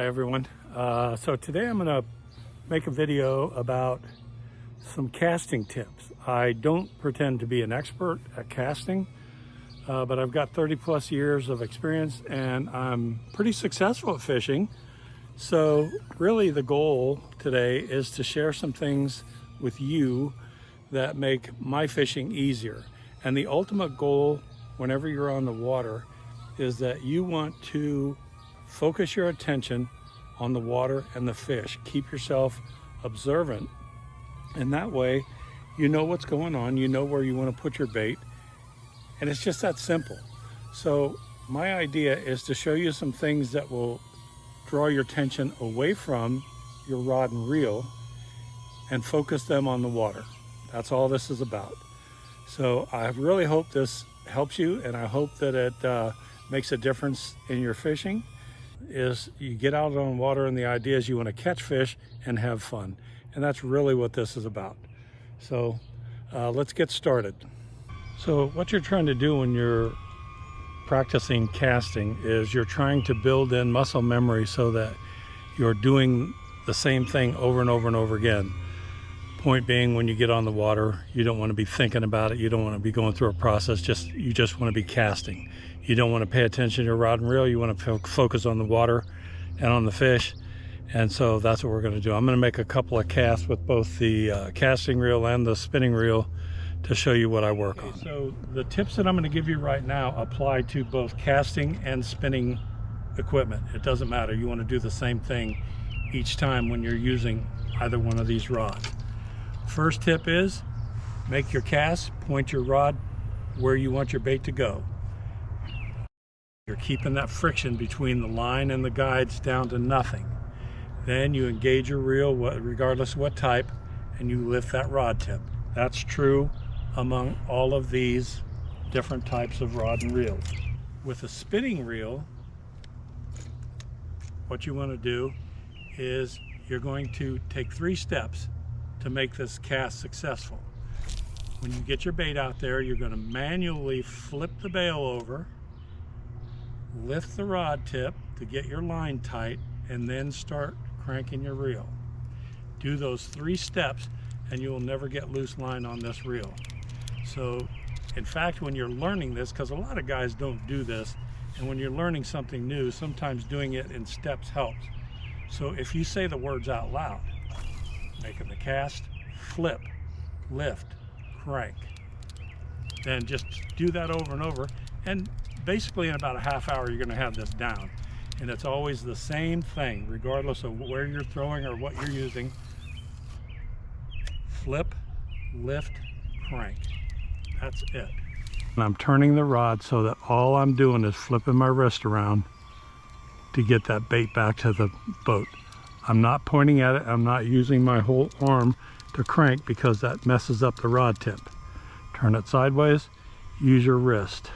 Hi everyone. So today I'm going to make a video about some casting tips. I don't pretend to be an expert at casting, but I've got 30 plus years of experience and I'm pretty successful at fishing. So really the goal today is to share some things with you that make my fishing easier. And the ultimate goal whenever you're on the water is that you want to focus your attention on the water and the fish. Keep yourself observant, and that way you know what's going on, you know where you want to put your bait, and it's just that simple. So my idea is to show you some things that will draw your attention away from your rod and reel and focus them on the water. That's all this is about. So I really hope this helps you, and I hope that it makes a difference in your fishing. Is you get out on water and the idea is you want to catch fish and have fun, and that's really what this is about. So let's get started. So what you're trying to do when you're practicing casting is you're trying to build in muscle memory so that you're doing the same thing over and over and over again. Point being, when you get on the water, you don't want to be thinking about it, you don't want to be going through a process, you just want to be casting. You don't want to pay attention to your rod and reel, you want to focus on the water and on the fish. And so that's what we're going to do. I'm going to make a couple of casts with both the casting reel and the spinning reel to show you what I work on. So the tips that I'm going to give you right now apply to both casting and spinning equipment. It doesn't matter, you want to do the same thing each time when you're using either one of these rods. First tip is make your cast, point your rod where you want your bait to go. You're keeping that friction between the line and the guides down to nothing. Then you engage your reel, regardless of what type, and you lift that rod tip. That's true among all of these different types of rod and reels. With a spinning reel, what you want to do is you're going to take 3 steps to make this cast successful. When you get your bait out there, you're going to manually flip the bail over, lift the rod tip to get your line tight, and then start cranking your reel. Do those 3 steps and you will never get loose line on this reel. So in fact, when you're learning this, because a lot of guys don't do this, and when you're learning something new, sometimes doing it in steps helps. So if you say the words out loud, making the cast, flip, lift, crank, then just do that over and over, and basically in about a half hour you're going to have this down. And it's always the same thing regardless of where you're throwing or what you're using. Flip, lift, crank. That's it. And I'm turning the rod so that all I'm doing is flipping my wrist around to get that bait back to the boat. I'm not pointing at it, I'm not using my whole arm to crank because that messes up the rod tip. Turn it sideways, use your wrist.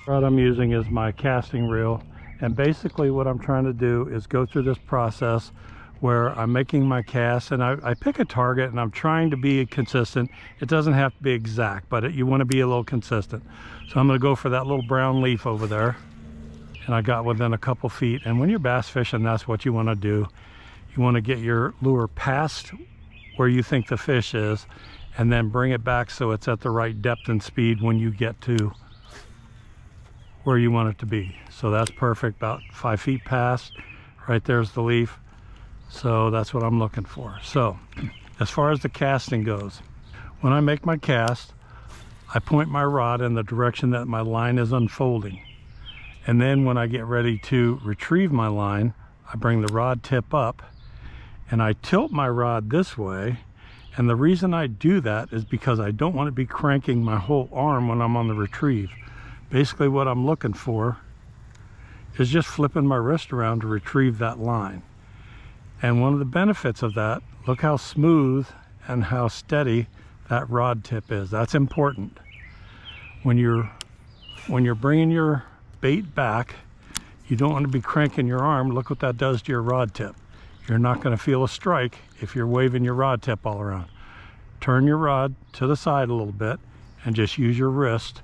The rod I'm using is my casting reel, and basically what I'm trying to do is go through this process where I'm making my cast, and I pick a target and I'm trying to be consistent. It doesn't have to be exact, but you want to be a little consistent. So I'm going to go for that little brown leaf over there, and I got within a couple feet. And when you're bass fishing, that's what you want to do. You want to get your lure past where you think the fish is, and then bring it back so it's at the right depth and speed when you get to where you want it to be. So that's perfect, about 5 feet past. Right there's the leaf. So that's what I'm looking for. So as far as the casting goes, when I make my cast, I point my rod in the direction that my line is unfolding. And then when I get ready to retrieve my line, I bring the rod tip up and I tilt my rod this way. And the reason I do that is because I don't want to be cranking my whole arm when I'm on the retrieve. Basically what I'm looking for is just flipping my wrist around to retrieve that line. And one of the benefits of that, look how smooth and how steady that rod tip is. That's important. When you're bringing your bait back, you don't want to be cranking your arm. Look what that does to your rod tip. You're not going to feel a strike if you're waving your rod tip all around. Turn your rod to the side a little bit and just use your wrist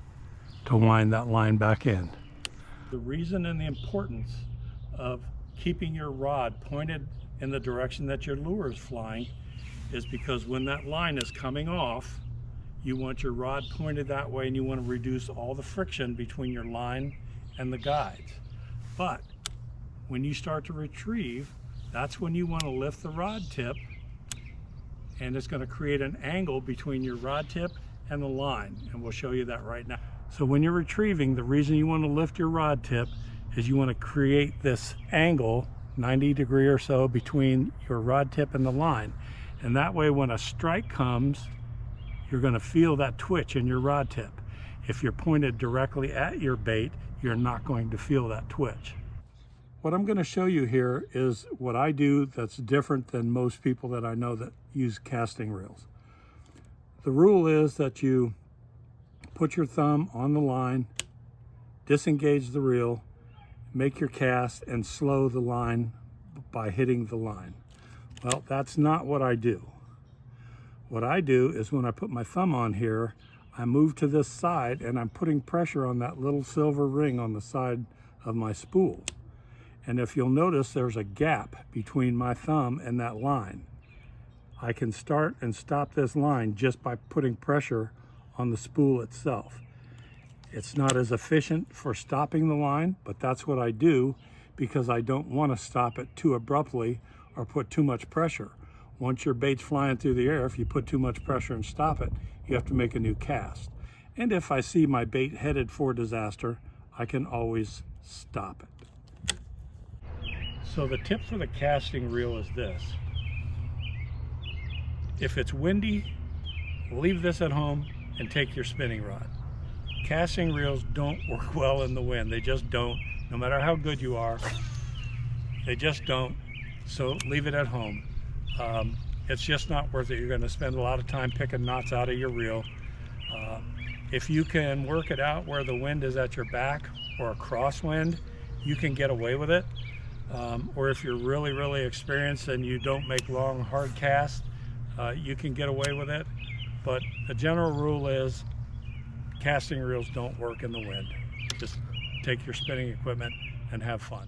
to wind that line back in. The reason and the importance of keeping your rod pointed in the direction that your lure is flying is because when that line is coming off, you want your rod pointed that way and you want to reduce all the friction between your line and the guides. But when you start to retrieve, that's when you want to lift the rod tip, and it's going to create an angle between your rod tip and the line, and we'll show you that right now. So when you're retrieving, the reason you want to lift your rod tip is you want to create this angle 90 degree or so between your rod tip and the line, and that way when a strike comes, you're going to feel that twitch in your rod tip. If you're pointed directly at your bait, you're not going to feel that twitch. What I'm going to show you here is what I do that's different than most people that I know that use casting reels. The rule is that you put your thumb on the line, disengage the reel, make your cast, and slow the line by hitting the line. Well, that's not what I do. What I do is when I put my thumb on here, I move to this side and I'm putting pressure on that little silver ring on the side of my spool. And if you'll notice, there's a gap between my thumb and that line. I can start and stop this line just by putting pressure on the spool itself. It's not as efficient for stopping the line, but that's what I do because I don't want to stop it too abruptly or put too much pressure. Once your bait's flying through the air, if you put too much pressure and stop it, you have to make a new cast. And if I see my bait headed for disaster, I can always stop it. So the tip for the casting reel is this. If it's windy, leave this at home and take your spinning rod. Casting reels don't work well in the wind. They just don't. No matter how good you are, they just don't. So leave it at home. It's just not worth it. You're going to spend a lot of time picking knots out of your reel. If you can work it out where the wind is at your back or a crosswind, you can get away with it. Or if you're really, really experienced and you don't make long, hard casts, you can get away with it. But the general rule is casting reels don't work in the wind. Just take your spinning equipment and have fun.